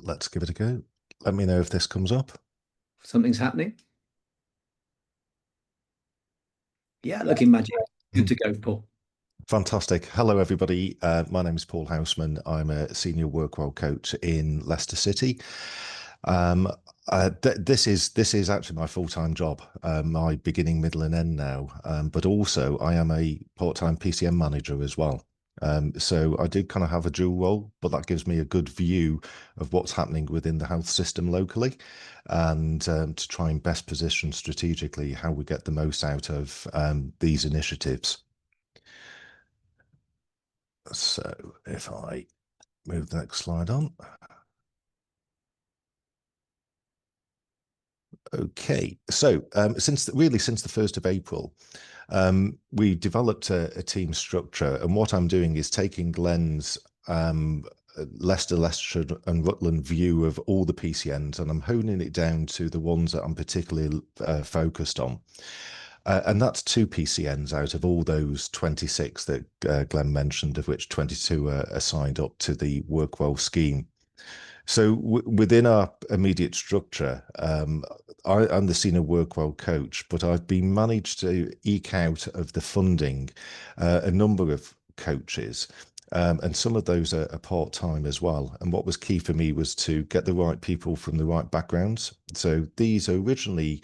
let's give it a go. Let me know if this comes up. Something's happening. Yeah, looking magic. Good to go, Paul. Fantastic. Hello, everybody. My name is Paul Houseman. I'm a senior workwell coach in Leicester City. Um, this is actually my full-time job, my beginning, middle, and end now. But also, I am a part-time PCM manager as well. So I do kind of have a dual role, but that gives me a good view of what's happening within the health system locally, and to try and best position strategically how we get the most out of these initiatives. So if I move the next slide on. Okay, so since the 1st of April, we developed a team structure, and what I'm doing is taking Glenn's Leicester, Leicestershire and Rutland view of all the PCNs, and I'm honing it down to the ones that I'm particularly focused on. And that's 2 PCNs out of all those 26 that Glenn mentioned, of which 22 are signed up to the Workwell scheme. So within our immediate structure, I'm the senior Workwell coach, but I've been managed to eke out of the funding a number of coaches. And some of those are part-time as well. And what was key for me was to get the right people from the right backgrounds. So these are originally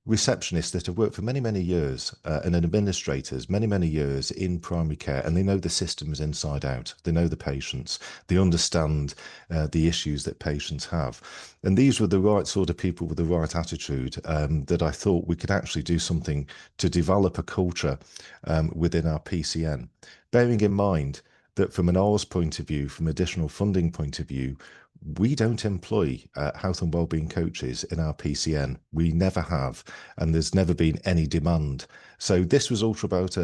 receptionists that have worked for many, many years and administrators many, many years in primary care, and they know the systems inside out. They know the patients. They understand the issues that patients have. And these were the right sort of people with the right attitude that I thought we could actually do something to develop a culture within our PCN. Bearing in mind that from an R's point of view, from additional funding point of view, we don't employ health and wellbeing coaches in our PCN. We never have, and there's never been any demand. So this was also about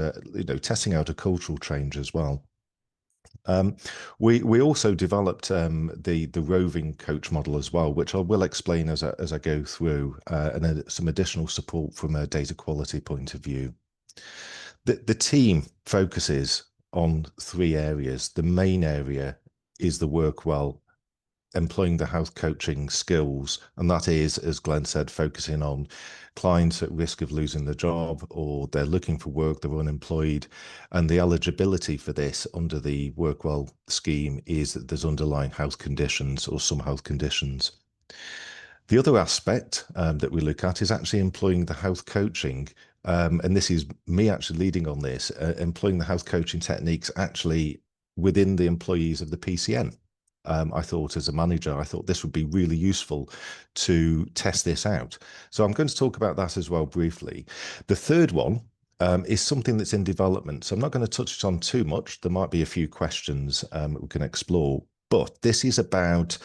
testing out a cultural change as well. We also developed the roving coach model as well, which I will explain as I go through, and then some additional support from a data quality point of view. The team focuses on 3 areas. The main area is the Workwell, employing the health coaching skills, and that is, as Glenn said, focusing on clients at risk of losing their job, or they're looking for work, they're unemployed, and the eligibility for this under the Workwell scheme is that there's underlying health conditions or some health conditions. The other aspect that we look at is actually employing the health coaching, and this is me actually leading on this, employing the health coaching techniques actually within the employees of the PCN. I thought as a manager, I thought this would be really useful to test this out. So I'm going to talk about that as well briefly. The third one is something that's in development. So I'm not going to touch it on too much. There might be a few questions we can explore, but this is about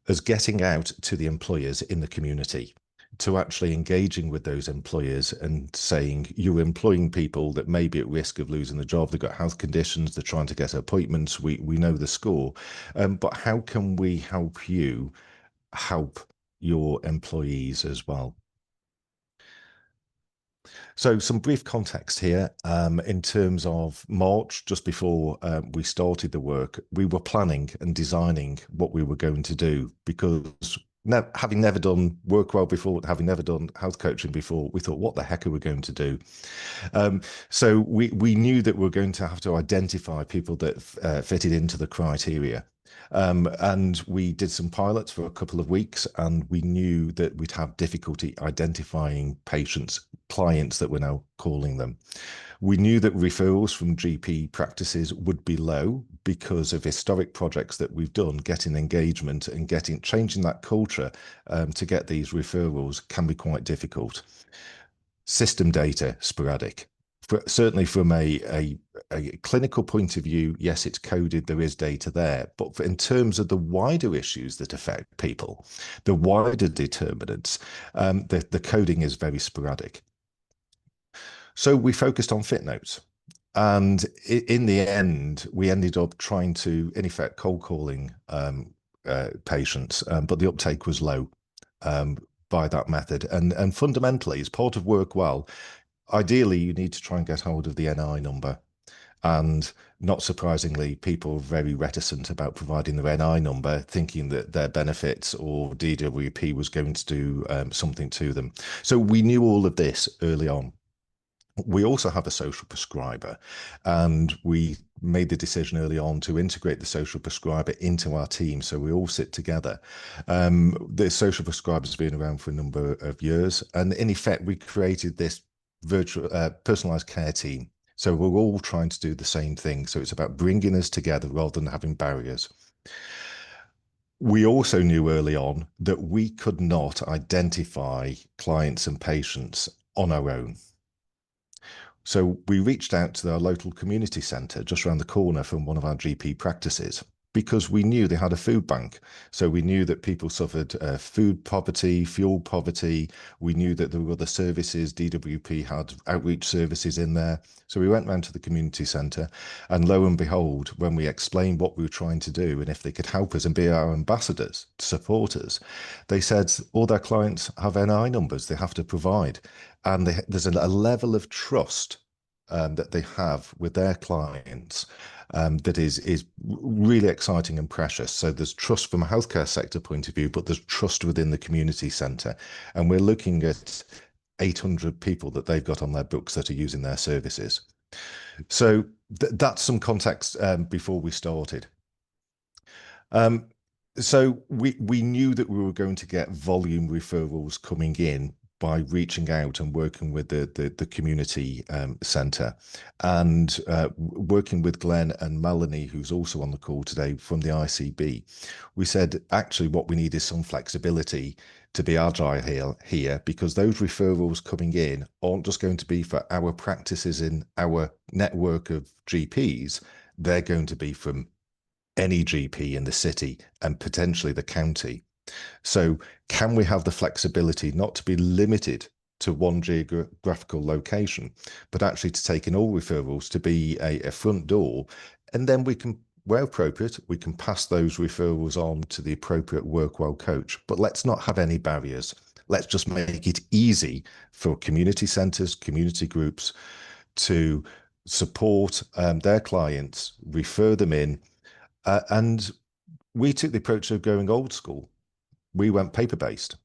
us getting out to the employers in the community, to actually engaging with those employers and saying, you're employing people that may be at risk of losing the job, they've got health conditions, they're trying to get appointments, we know the score, but how can we help you help your employees as well? So some brief context here. In terms of March, just before we started the work, we were planning and designing what we were going to do, because having never done Workwell before, having never done health coaching before, we thought, what the heck are we going to do? So we knew that we were going to have to identify people that fitted into the criteria. And we did some pilots for a couple of weeks, and we knew that we'd have difficulty identifying patients, clients that we're now calling them. We knew that referrals from GP practices would be low because of historic projects that we've done. Getting engagement and changing that culture to get these referrals can be quite difficult. System data, sporadic. Certainly from a clinical point of view, yes, it's coded, there is data there. But in terms of the wider issues that affect people, the wider determinants, the coding is very sporadic. So we focused on fit notes. And in the end, we ended up trying to, in effect, cold calling patients, but the uptake was low by that method. And fundamentally, as part of Workwell, ideally, you need to try and get hold of the NI number. And not surprisingly, people were very reticent about providing their NI number, thinking that their benefits or DWP was going to do something to them. So we knew all of this early on. We also have a social prescriber, and we made the decision early on to integrate the social prescriber into our team, so we all sit together. The social prescriber has been around for a number of years, and in effect, we created this virtual personalized care team. So we're all trying to do the same thing. So it's about bringing us together rather than having barriers. We also knew early on that we could not identify clients and patients on our own. So we reached out to our local community centre just around the corner from one of our GP practices because we knew they had a food bank. So we knew that people suffered food poverty, fuel poverty. We knew that there were other services. DWP had outreach services in there. So we went round to the community centre, and lo and behold, when we explained what we were trying to do and if they could help us and be our ambassadors, support us, they said all their clients have NI numbers they have to provide. And there's a level of trust that they have with their clients that is really exciting and precious. So there's trust from a healthcare sector point of view, but there's trust within the community centre. And we're looking at 800 people that they've got on their books that are using their services. So that's some context before we started. So we knew that we were going to get volume referrals coming in by reaching out and working with the community centre, and working with Glenn and Melanie, who's also on the call today from the ICB. We said, actually, what we need is some flexibility to be agile here, because those referrals coming in aren't just going to be for our practices in our network of GPs. They're going to be from any GP in the city and potentially the county. So can we have the flexibility not to be limited to one geographical location, but actually to take in all referrals to be a front door, and then we can, where appropriate, we can pass those referrals on to the appropriate work-well coach. But let's not have any barriers. Let's just make it easy for community centres, community groups to support their clients, refer them in, and we took the approach of going old school. We went paper-based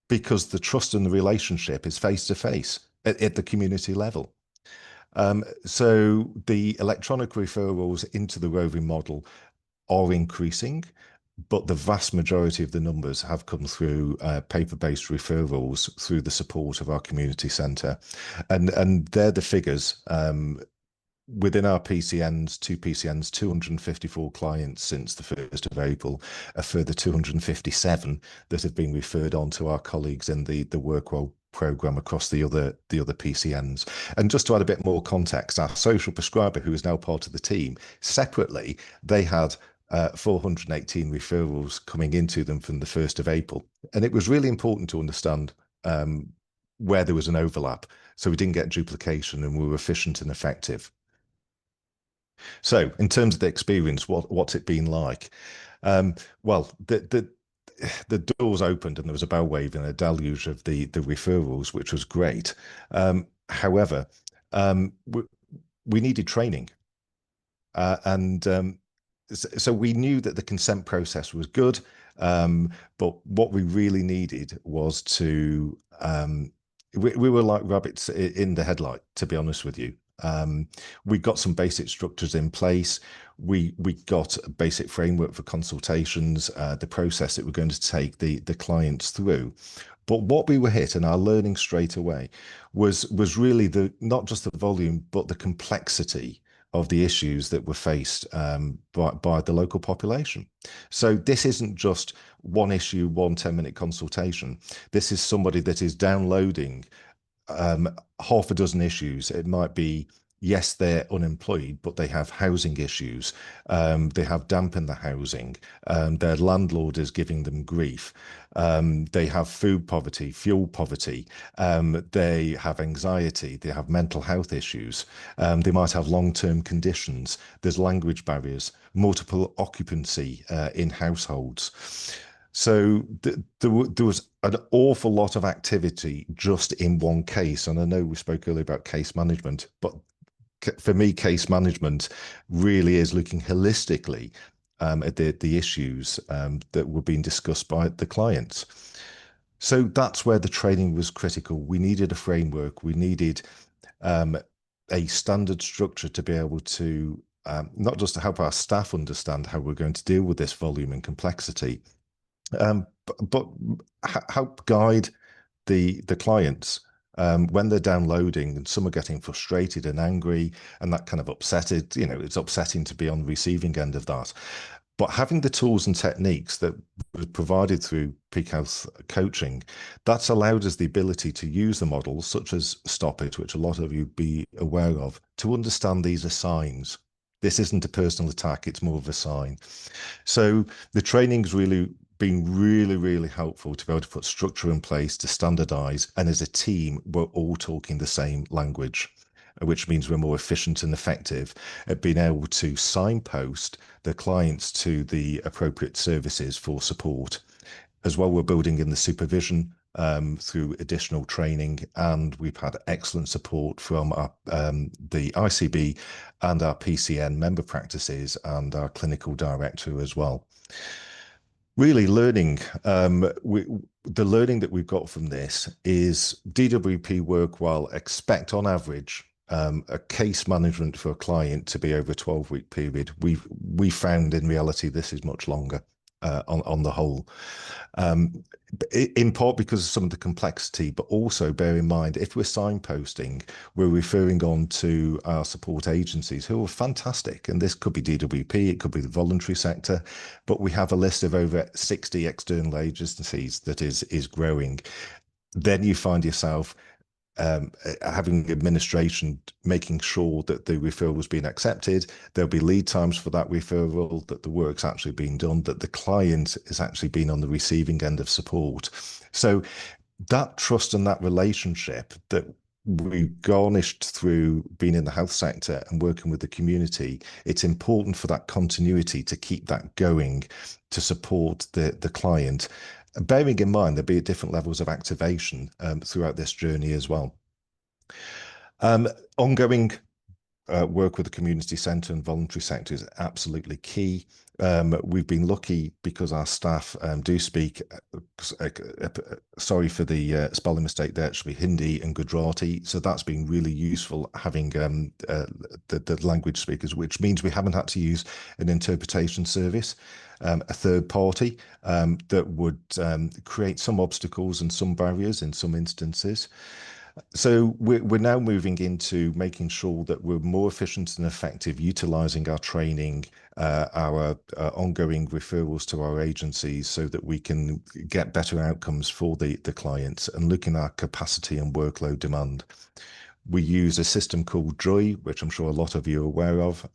because the trust and the relationship is face-to-face at the community level. So the electronic referrals into the roving model are increasing, but the vast majority of the numbers have come through paper-based referrals through the support of our community centre. And they're the figures. Within our PCNs, 254 clients since the 1st of April, a further 257 that have been referred on to our colleagues in the WorkWell programme across the other PCNs. And just to add a bit more context, our social prescriber, who is now part of the team, separately, they had 418 referrals coming into them from the 1st of April. And it was really important to understand where there was an overlap, so we didn't get duplication and we were efficient and effective. So, in terms of the experience, what's it been like? Well, the doors opened and there was a bell wave and a deluge of the referrals, which was great. However, we needed training, and so we knew that the consent process was good, but what we really needed was to we were like rabbits in the headlight, to be honest with you. We got some basic structures in place. We got a basic framework for consultations, the process that we're going to take the clients through. But what we were hit, and our learning straight away, was really not just the volume, but the complexity of the issues that were faced by the local population. So this isn't just one issue, one 10-minute consultation. This is somebody that is downloading half a dozen issues. It might be, yes, they're unemployed, but they have housing issues. They have damp in the housing. Their landlord is giving them grief. They have food poverty, fuel poverty. They have anxiety. They have mental health issues. They might have long-term conditions. There's language barriers, multiple occupancy in households. So there was an awful lot of activity just in one case. And I know we spoke earlier about case management, but for me, case management really is looking holistically at the issues that were being discussed by the clients. So that's where the training was critical. We needed a framework. We needed um, a standard structure to be able to not just to help our staff understand how we're going to deal with this volume and complexity, but help guide the clients when they're downloading, and some are getting frustrated and angry, and that kind of upsetted. It's upsetting to be on the receiving end of that. But having the tools and techniques that were provided through Peak Health coaching, that's allowed us the ability to use the models such as Stop It, which a lot of you be aware of, to understand these are signs. This isn't a personal attack, it's more of a sign. So the training's really been really helpful to be able to put structure in place to standardize. And as a team, we're all talking the same language, which means we're more efficient and effective at being able to signpost the clients to the appropriate services for support. As well, we're building in the supervision through additional training, and we've had excellent support from the ICB and our PCN member practices and our clinical director as well. Really learning, the learning that we've got from this is DWP work well. Expect on average a case management for a client to be over a 12-week period. We found in reality this is much longer on the whole. In part because of some of the complexity, but also bear in mind, if we're signposting, we're referring on to our support agencies who are fantastic. And this could be DWP, it could be the voluntary sector, but we have a list of over 60 external agencies that is growing. Then you find yourself having administration making sure that the referral was being accepted. There'll be lead times for that referral, that the work's actually being done, that the client is actually being on the receiving end of support. So that trust and that relationship that we garnished through being in the health sector and working with the community, it's important for that continuity to keep that going to support the client. Bearing in mind there'll be at different levels of activation throughout this journey as well. Ongoing work with the community centre and voluntary sector is absolutely key. We've been lucky because our staff do speak, sorry for the spelling mistake there, actually Hindi and Gujarati. So that's been really useful having the language speakers, which means we haven't had to use an interpretation service, a third party that would create some obstacles and some barriers in some instances. So we're now moving into making sure that we're more efficient and effective, utilising our training, our ongoing referrals to our agencies, so that we can get better outcomes for the clients, and looking at our capacity and workload demand. We use a system called Joy, which I'm sure a lot of you are aware of.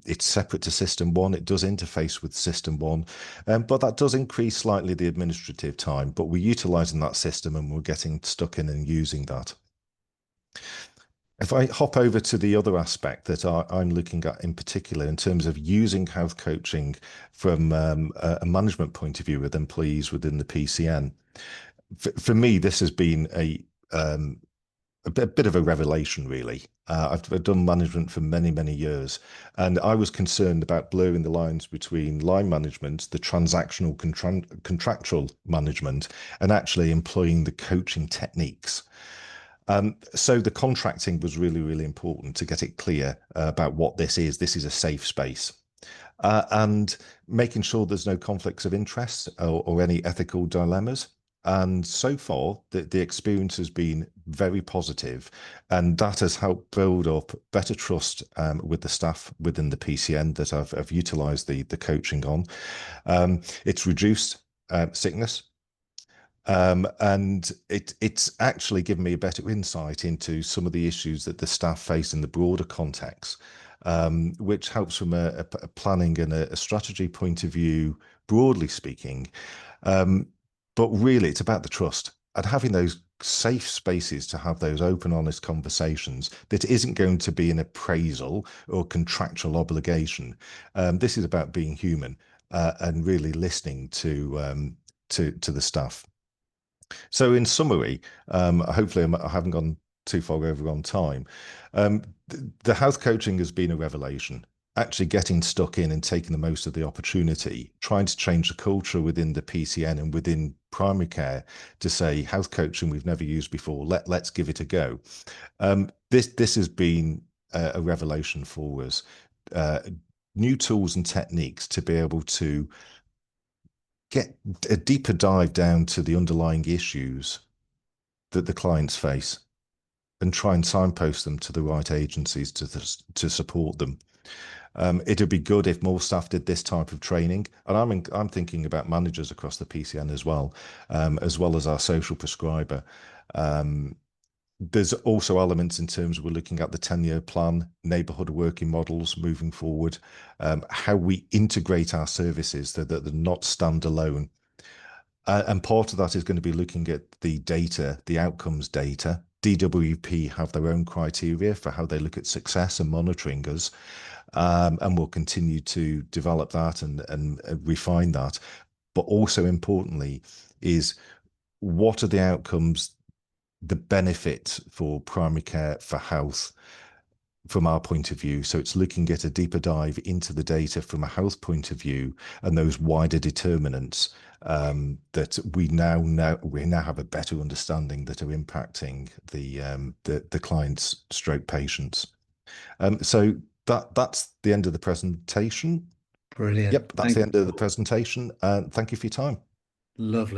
It's separate to System 1. It does interface with System 1, but that does increase slightly the administrative time. But we're utilising that system and we're getting stuck in and using that. If I hop over to the other aspect that I'm looking at in particular in terms of using health coaching from a management point of view with employees within the PCN, for me, this has been a bit of a revelation, really. I've done management for many years, and I was concerned about blurring the lines between line management, the transactional contractual management, and actually employing the coaching techniques. So the contracting was really important to get it clear about what this is. This is a safe space. And making sure there's no conflicts of interest or any ethical dilemmas. And so far, the experience has been very positive, and that has helped build up better trust with the staff within the PCN that I've utilised the coaching on. It's reduced sickness. And it's actually given me a better insight into some of the issues that the staff face in the broader context, which helps from a planning and a strategy point of view, broadly speaking. But really, it's about the trust and having those safe spaces to have those open, honest conversations that isn't going to be an appraisal or contractual obligation. This is about being human and really listening to the staff. So in summary, hopefully I haven't gone too far over on time. The health coaching has been a revelation. Actually getting stuck in and taking the most of the opportunity, trying to change the culture within the PCN and within primary care to say health coaching we've never used before. Let's give it a go. This has been a revelation for us. New tools and techniques to be able to get a deeper dive down to the underlying issues that the clients face and try and signpost them to the right agencies to support them. It'd be good if more staff did this type of training, and I'm thinking about managers across the PCN as well as our social prescriber. There's also elements in terms of we're looking at the 10-year plan, neighbourhood working models moving forward, how we integrate our services so that they're not standalone. And part of that is going to be looking at the data, the outcomes data. DWP have their own criteria for how they look at success and monitoring us. And we'll continue to develop that and refine that. But also importantly is what are the outcomes, the benefit for primary care for health from our point of view. So it's looking at a deeper dive into the data from a health point of view and those wider determinants that we now have a better understanding that are impacting the clients stroke patients. So that's the end of the presentation. Brilliant. Yep, that's the end of the presentation. Thank you for your time. Lovely.